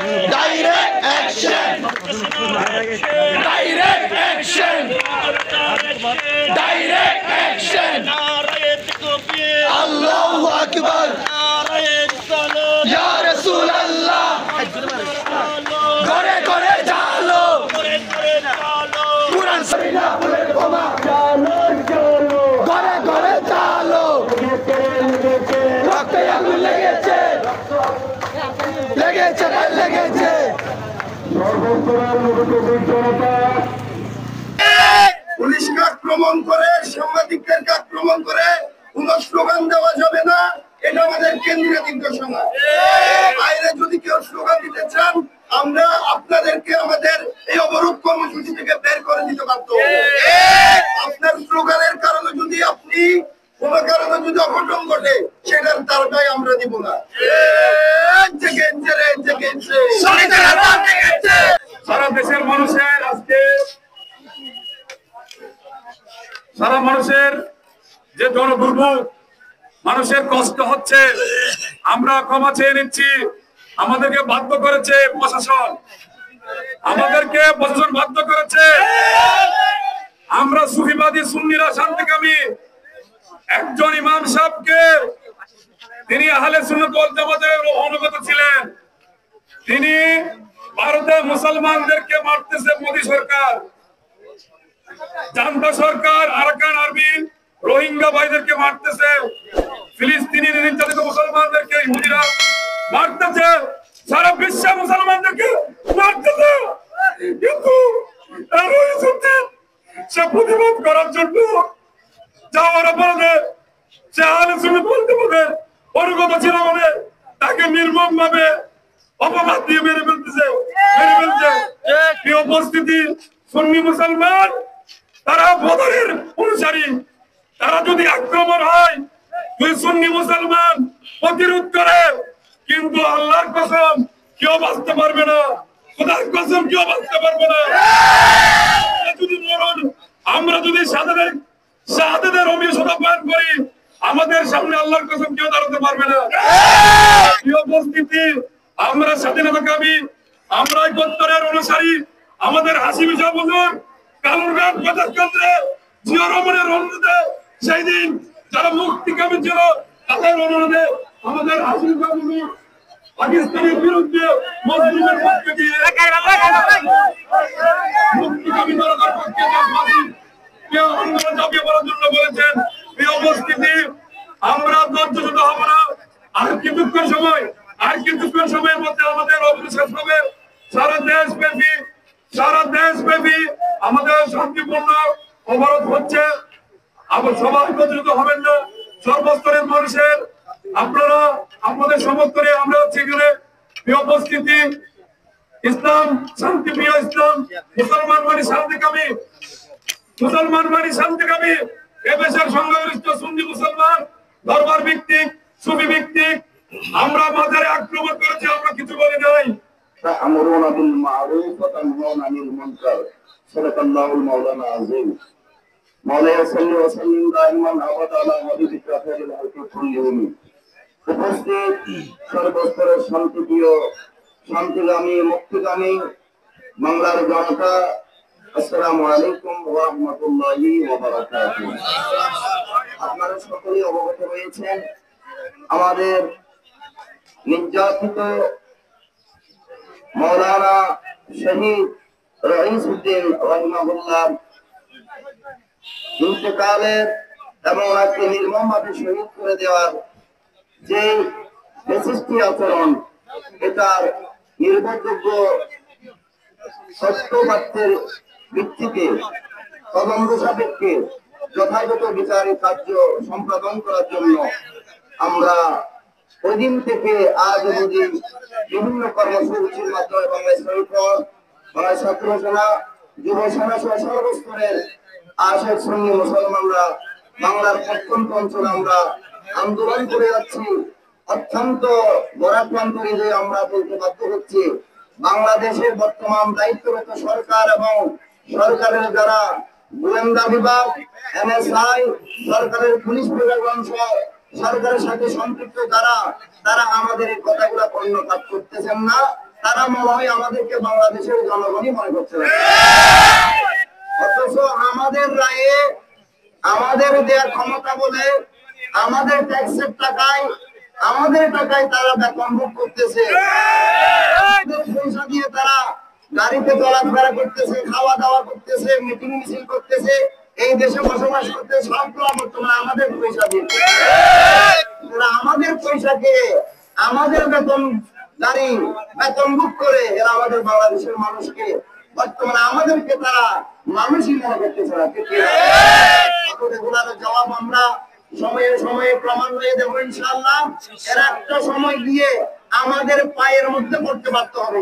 Direct action! Direct action! Direct action! Allahu Akbar! Ya Rasulallah! ঘরে ঘরে চালো কুরআন সরিনা বলে বোমা ঘরে ঘরে চালো রক্তে আগুন লেগেছে লেগেছে লেগেছে পুলিশকে আক্রমণ করে সাংবাদিকদেরকে আক্রমণ করে কোনো স্লোগান দেওয়া যাবে না। এটা আমাদের কেন্দ্রীয় নির্দেশনা। বাইরে যদি কেউ স্লোগান দিতে চান আমরা আপনাদেরকে আমাদের এই অবরোধ কর্মসূচি থেকে বের করে দিতে বাধ্য হব। আপনার স্লোগানের কারণে যদি আপনি কোন কারণে যদি অঘটন ঘটে সেটার তারটাই আমরা দিব না। সারা দেশের মানুষের আজকে সারা মানুষের যে জনদুর্ভোগ মানুষের কষ্ট হচ্ছে আমরা ক্ষমা চেয়ে নিচ্ছি। আমাদেরকে বাধ্য করেছে প্রশাসন, আমাদেরকে প্রশাসন বাধ্য করেছে। আমরা সুফিবাদী সুন্নিরা শান্তিকামী একজন ইমাম সাহেবকে, তিনি আহলে সুন্নাত ওয়াল জামাতের অনুগত ছিলেন, তিনি ভারতে মুসলমানদেরকে মারতেছে মোদী সরকার, জান্তা সরকার আরাকান আর্মি রোহিঙ্গা ভাইদেরকে মারতেছে, ফিলিস্তিনি নির্যাতিত মুসলমানদেরকে ইহুদিরা মারতেছে, সারা বিশ্বে মুসলমানদেরকে মারতেছে। কিন্তু সে প্রতিবাদ করার জন্য যাওয়ার অপরাধে সে আহলে সুন্নাত ওয়াল জামাতের অনুগত ছিল বলে তাকে নির্মম ভাবে অপবাদ দিয়ে মেরে ফেলছে। এই উপস্থিতি সুন্নি মুসলমান তারা বদরের অনুসারী, তারা যদি আক্রমণ হয় দুই সুন্নি মুসলমান প্রতিরোধ করে, কিন্তু আল্লাহর কসম কেউ বাঁচতে পারবে না, খোদার কসম কেউ বাঁচতে পারবে না। যদি মরণ আমরা যদি শাহাদাতের অভিশাপ পান করি আমাদের সামনে আল্লাহর কসম কেউ দাঁড়াতে পারবে না। এই উপস্থিতি আমরা স্বাধীনতাকামী, আমরা ঐক্যের অনুসারী, আমাদের হাসিমি সাহেব হুজুর কালুরঘাট বাজার কেন্দ্রে জিয়া রহমানের অনুরোধে সেই দিন যারা মুক্তিকামী ছিল তাদের অনুরোধে আমাদের হাসিমি সাহেব হুজুর পাকিস্তানের বিরুদ্ধে মজলুমের পক্ষে দিয়ে মুক্তিকামী জনতার পক্ষে আন্দোলন চাপিয়ে পড়ার জন্য বলেছেন। এই উপস্থিতি আমরা ধৈর্যচ্যুত হব না। আর কিছুক্ষণ সময়ের মধ্যে আমাদের অবরোধ শেষ হবে। সারা দেশব্যাপী আমাদের শান্তিপূর্ণ অবরোধ হচ্ছে। আবার সবাই একত্রিত হবেন না, সর্বস্তরের মানুষের আপনারা আপনাদের সমর্থনে আমরা হচ্ছে এখানে উপস্থিতি ইসলাম শান্তিপ্রিয়, ইসলাম মুসলমান মানে শান্তিকামী, মুসলমান মানে শান্তিকামী। এদেশের সংখ্যাগরিষ্ঠ সুন্নি মুসলমান দরবার ভিত্তিক সুফি ভিত্তিক। আমরা মাজারে আক্রমণ করেছি, আমরা কিছু বলি নাই। তা'মুরুনা বিল মা'রুফ ওয়া তানহাউনা আনিল মুনকার। সাদাকাল্লাহুল মাওলানা আযীম। মাওলানা সাল্লি ওয়া সাল্লিম দাইমান আবাদা আলা হাবিবিকা খায়রুল খালকি কুল্লিহিম। উপস্থিত সর্বস্তরের শান্তিপ্রিয়, শান্তিগামী, মুক্তিগামী বাংলার জনতা, আসসালামু আলাইকুম ওয়া রাহমাতুল্লাহি ওয়া বারাকাতুহু। আপনারা সকলেই অবগত রয়েছেন আমাদের নির্যাতিত মাওলানা শহীদ রইসউদ্দিন রাহিমাহুল্লাহ ইন্তেকালের এবং ওনাকে নির্মমভাবে শহীদ করে দেওয়ার যে ফ্যাসিস্টি আচরণ, এটার নির্ভরযোগ্য সত্যবাত্যের ভিত্তিতে তদন্ত সাপেক্ষে যথাযথ বিচারিক কার্য সম্পাদন করার জন্য আমরা ওই দিন থেকে আজ অবধি বিভিন্ন কর্মসূচির মাধ্যমে বাংলাদেশ ঐক্যফ্রন্ট, বাংলাদেশ ছাত্র সেনা, যুব সেনা সহ সর্বস্তরের আশেক সুন্নি মুসলমানরা বাংলার প্রত্যন্ত অঞ্চলে আমরা আন্দোলন করে যাচ্ছি। অত্যন্ত বরাক্রান্ত হৃদয়ে আমরা বলতে বাধ্য হচ্ছি, বাংলাদেশের বর্তমান দায়িত্বরত সরকার এবং সরকারের যারা গোয়েন্দা বিভাগ, NSI, সরকারের পুলিশ বিভাগ অংশ, সরকারের সাথে সম্পৃক্ত তারা আমাদের এই কথাগুলো কর্ণপাত করতেছেন না। তারা মনে হয় আমাদেরকে বাংলাদেশের জনগণই মনে করছে না। অথচ আমাদের রায়ে আমাদের দেওয়ার ক্ষমতা বলে আমাদের ট্যাক্সের টাকায় তারা বেতন ভোগ করতেছে, পয়সা দিয়ে তারা গাড়িতে চলাফেরা করতেছে, খাওয়া দাওয়া করতেছে, মিটিং মিছিল করতেছে, এই দেশে বসবাস করতে সবগুলো বর্তমানে আমাদের পয়সা দিয়ে। আমাদের পয়সাকে আমাদের বেতন ভোগ করে এরা আমাদের বাংলাদেশের মানুষকে বর্তমানে আমাদেরকে তারা মানুষই মনে করতেছে না। এগুলার জবাব আমরা সময়ে সময়ে ক্রমান্বয়ে দেবো ইনশাআল্লাহ। এর একটা সময় গিয়ে আমাদের পায়ের মধ্যে পড়তে বাধ্য হবে।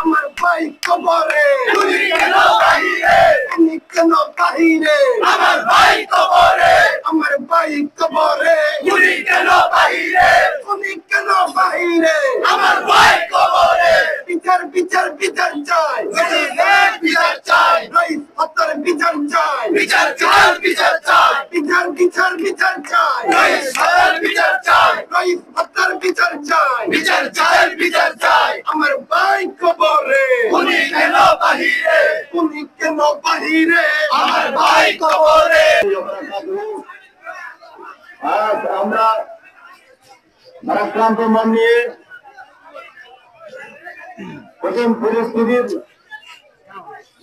আমার ভাই কবরে কেন বাহিরে, আমার ভাই কবরে, আমার ভাই কবরে কেন বাহিরে, কেন বাহিরে, আমার ভাই কবরে। বিচার বিচার বিচার চাই, বিচার চাই, হত্যার বিচার চাই, বিচার চাই, বিচার চাই, বিচার বিচার বিচার চাই, বিচার চাই, হত্যার বিচার চাই, বিচার চাই, বিচার চাই। আমার ভাই কবরে কেন বাহিরে, কেন বাহিরে, আমার ভাই কবরে। আজ আমরা ভারাক্রান্ত মন নিয়ে কঠিন পরিস্থিতির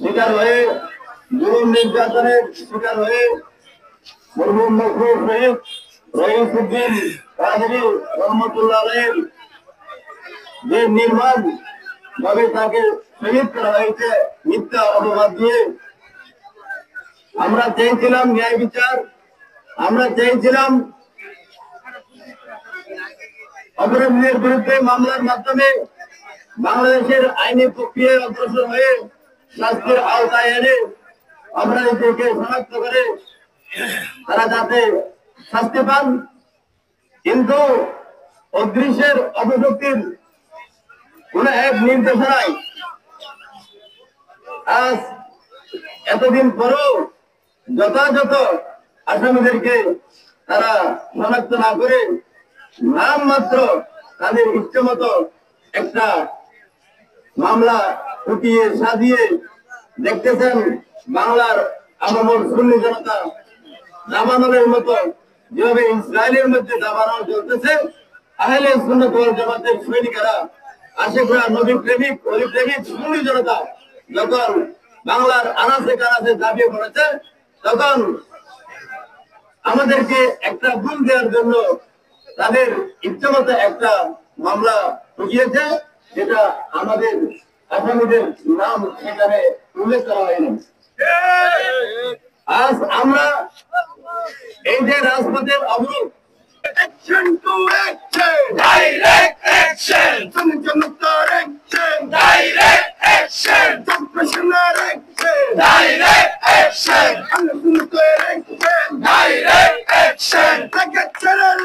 শিকার হয়ে, জুলুম নির্যাতনের শিকার হয়ে মরহুম মখলুক শহীদ রহিমউদ্দিন কাদেরী রহমতুল্লাহ আলাইহির যে নির্মম ভাবে তাকে শহীদ করা হয়েছে মিথ্যা অপবাদ দিয়ে, আমরা চাইছিলাম ন্যায় বিচার, আমরা চাইছিলাম অপরাধীদের বিরুদ্ধে মামলার মাধ্যমে বাংলাদেশের আইনি প্রক্রিয়ায় অগ্রসর হয়ে শাস্তির আওতায় এনে অপরাধীদেরকে শনাক্ত করে তারা যাতে শাস্তি পান। কিন্তু অদৃশ্যের অপশক্তির কোন এক নির্দেশনায় আজ এতদিন পরও যথাযথ আসামিদেরকে তারা শনাক্ত না করে নাম মাত্র তাদের ইচ্ছে মতো একটা মামলা উঠিয়ে সাজিয়ে দেখতেছেন বাংলার আপামর সুন্নি জনতা দাবানলের মতো যেভাবে ইসরায়েলের মধ্যে দাবানল চলতেছে। আহলে সুন্নাত ওয়াল জামাতের সৈনিকেরা, আশেকরা, নবী প্রেমিক, অলি প্রেমিক সুন্নি জনতা যখন বাংলার আনাচে কানাচে দাবিয়ে পড়েছে, তখন আমাদেরকে একটা ভুল দেওয়ার জন্য তাদের ইচ্ছামতো একটা মামলা ঢুকিয়েছে, যেটা আমাদের আসামিদের নাম সেখানে উল্লেখ করা হয়নি। আজ আমরা এই যে রাজপথের অবরোধ, action to action, direct action, জনতার action, direct action, professional action, direct action, আলোচনার action, direct action,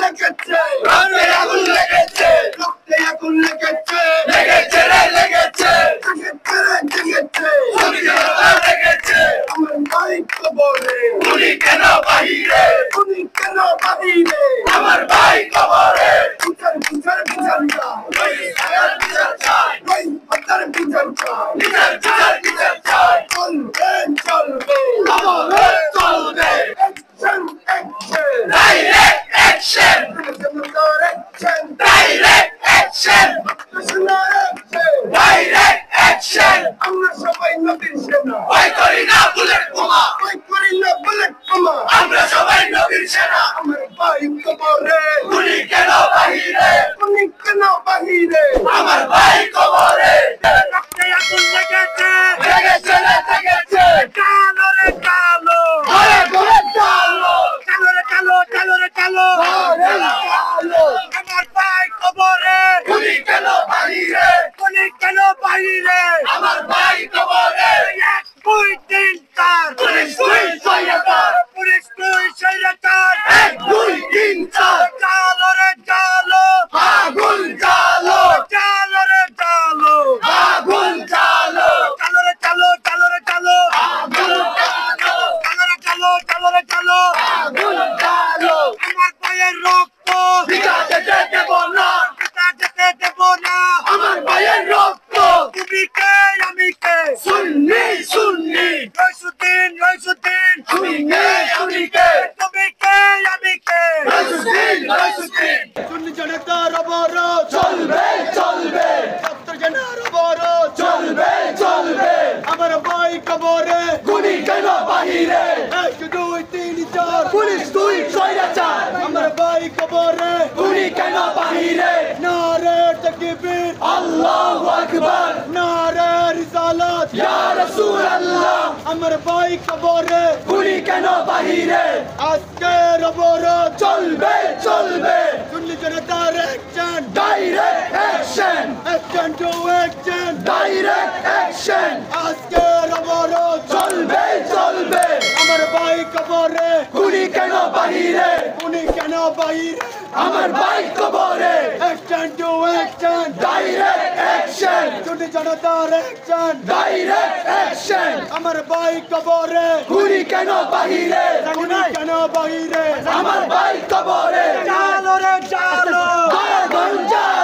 লেগেছে, রক্তে আগুন লেগেছে, রক্তে আগুন লেগেছে, লেগেছে, লেগেছে, লেগেছে, আমার ভাই কবরে কেন বাহিরে, কেন বাহিরে, আমার ভাই কবরে। বিচার বিচার বিচার চাই, বিচার চাই, হত্যার বিচার চাই, বিচার চাই, বিচার চাই, চলবে চলবে, আমাদের চলবে, action action, direct action, action, direct action, direct action. আমরা সবাই নবীর সেনা, ভয় করি না বুলেট বোমা, ভয় করি না বুলেট বোমা, আমরা সবাই নবীর সেনা। আমার ভাই কবরে কেন ভাই কবরে গুলি কেন বাহিরে আজকের অবরোধ চলবে চলবে সুন্নি জনতার action direct action action to action direct action আজকের অবরোধ চলবে চলবে আমার ভাই কবরে গুলি কেন বাহিরে উনি কেন বাইরে আমার ভাই কবরে action to action direct action Sunni জনতার অ্যাকশন ডাইরেক্ট অ্যাকশন আমার ভাই কবরে গুলি কেন বাহিরে উনি কেন বাইরে আমার ভাই কবরে চালো রে চালো আগুন জ্বালো